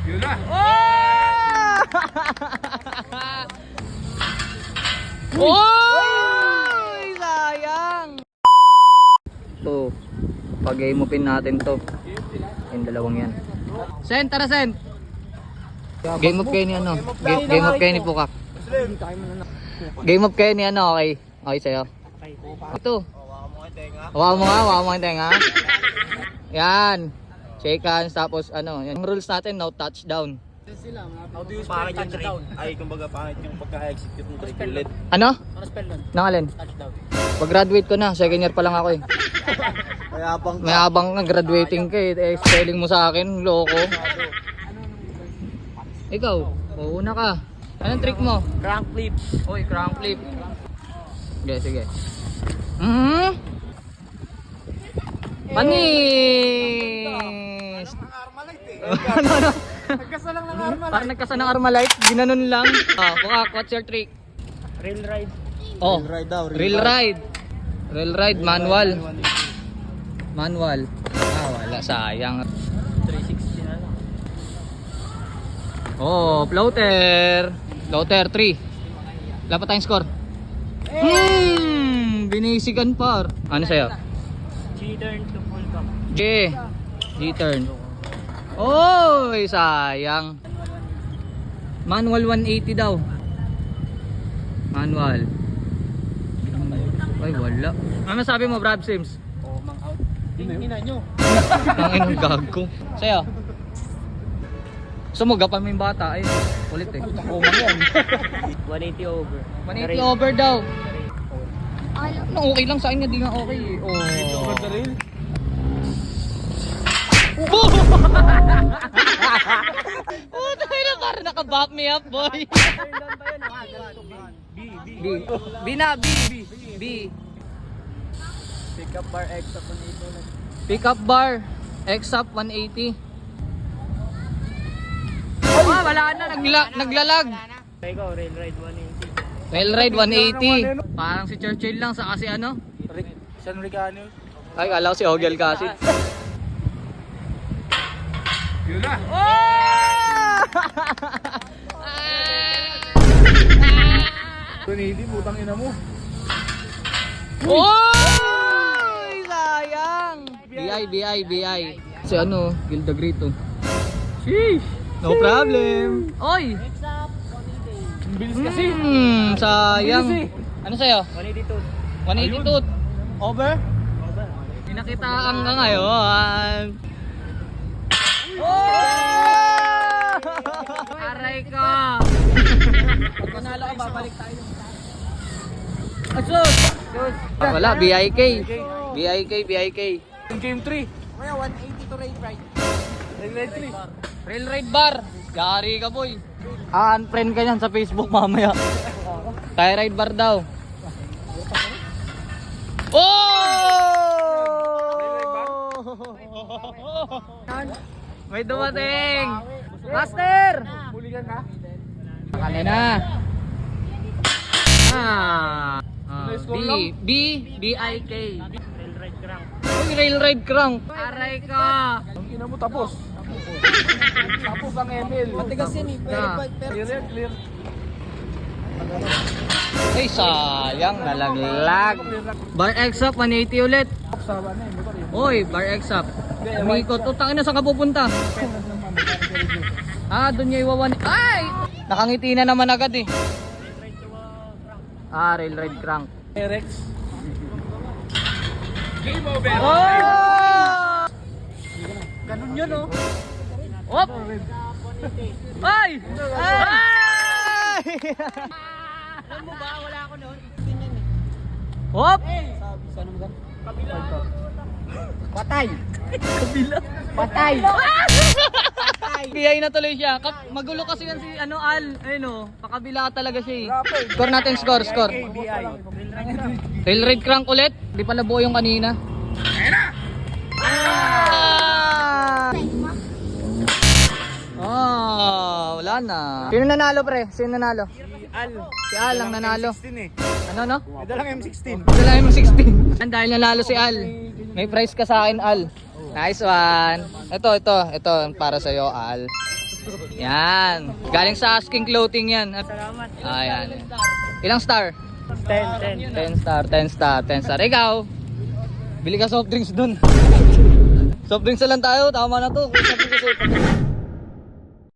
Yun na. Oh! Oh! Sayang! So, pag-game upin natin to. Yung dalawang yan. Sen, tara Sen! Game up kayo ni ano? Game up kayo ni Pukak. Game up kayo ni ano, okay? Okay sa'yo? Ito. Hawakan mo nga yung tenga. Yan. Shake hands, tapos ano, yan. Yung rules natin, no touchdown. Pangit yung trick. Ay, kumbaga pangit yung pagka-execute ng trick ulit. Ano? Ano spell nun? Nangalin? Touchdown. Pag-graduate ko na, second year pa lang ako eh. Mayabang May abang nga, graduating ka eh. Spelling mo sa akin, loko. Ikaw, una ka. Anong trick mo? Crank flip. Uy, crank flip. Sige. Panis! Ano? Nagkasalang ng arma. Parang nagkasa ng Armalite, ginanon lang. Pukak, what's your trick? Rail ride. Oh, ride daw. real ride. Real ride, manual. Manual. Wala, sayang. 360 na lang. Oh, floater. Floater 3. Wala pa tayong score. Binisigan par. Ano sa'yo? G-turn to full cup. G-turn. Oy, sayang. Manual 180 daw. Manual. Ay, wala. Ano sabi mo, Brad Sims? Oh, mang out. Tingnan nyo. Ang inong gago. Sa'yo? Sumuga pa mo yung bata. Ay, ulit eh. Umang yan. 180 over. 180 over daw. Ano, okay lang sa akin, hindi nga okay eh. Oh. Over the rail. Puta na, parang naka-bop me up, boy. B na, B. Pick up bar X up 180. Pick up bar, X-up 180. Wala na, naglalag. Ikaw, rail ride 180. Rail ride 180. Parang si Churchill lang sa kasi ano. San Ricardo. Ay, kala ko si Ogel kasi. Yun na. Oh! 180, putang ina mo. Oy! Sayang! BI. Si ano, Gilda Grito. Sheesh! No problem! Oy! Bilis kasi. Sayang. Ano sa'yo? 182. 182. Over? Pinakita ang nga ngayon. Oh! Aray ko! Pag nanalo ka, babalik tayo. Atsos! Wala, BIK. Yung game 3. Kaya 180 to rail ride. Rail ride 3. Rail ride bar. Yari ka, boy. Unfriend ka yan sa Facebook mamaya. Kaya ride bar daw. Oh! May dumating. Master! Buligan ka? Kanina. B-I-K. Rail ride crank. Uy, rail ride crank. Aray ka. Ang ina mo tapos. Tapos ang ML. Matigas yan eh. Clear. Ay, sayang. Nalaglag. Bar X-up, 180 ulit. Sawa na motor yun. Oy, bar X-up. Umikot. Utangin na, saan ka pupunta? Doon niya iwawan. Ay! Nakangiti na naman agad eh. Rail ride crank. Rex. Game over. Oh! Ganun yun oh. Hop! Ay! Ay! Alam mo ba, wala ako noon. Tingin yan eh. Hop! Sabi, saan naman? Kabila. Patay. Kabila. Patay. Biyay na tuloy siya. Magulo kasi yan si Al. Ayun o, pakabila talaga siya eh. Score natin, score. BI. Rail ride crank ulit. Di pala buo yung kanina. Wala na. Sino nanalo pre? Sino nanalo? Al. Si Al ang nanalo. 16 eh. Ano? May dalang M16. Dala mo 16. Dahil nanalo si Al. May prize ka sa akin, Al. Nice one. Ito para sa iyo, Al. Yan. Galing sa Asking Clothing yan. Salamat. Ayan. Ilang star? 10. 10 star, 10 star, 10 star. Ikaw, bili ka soft drinks dun. Soft drinks na lang tayo, tama na to. Sabi ko sa'yo,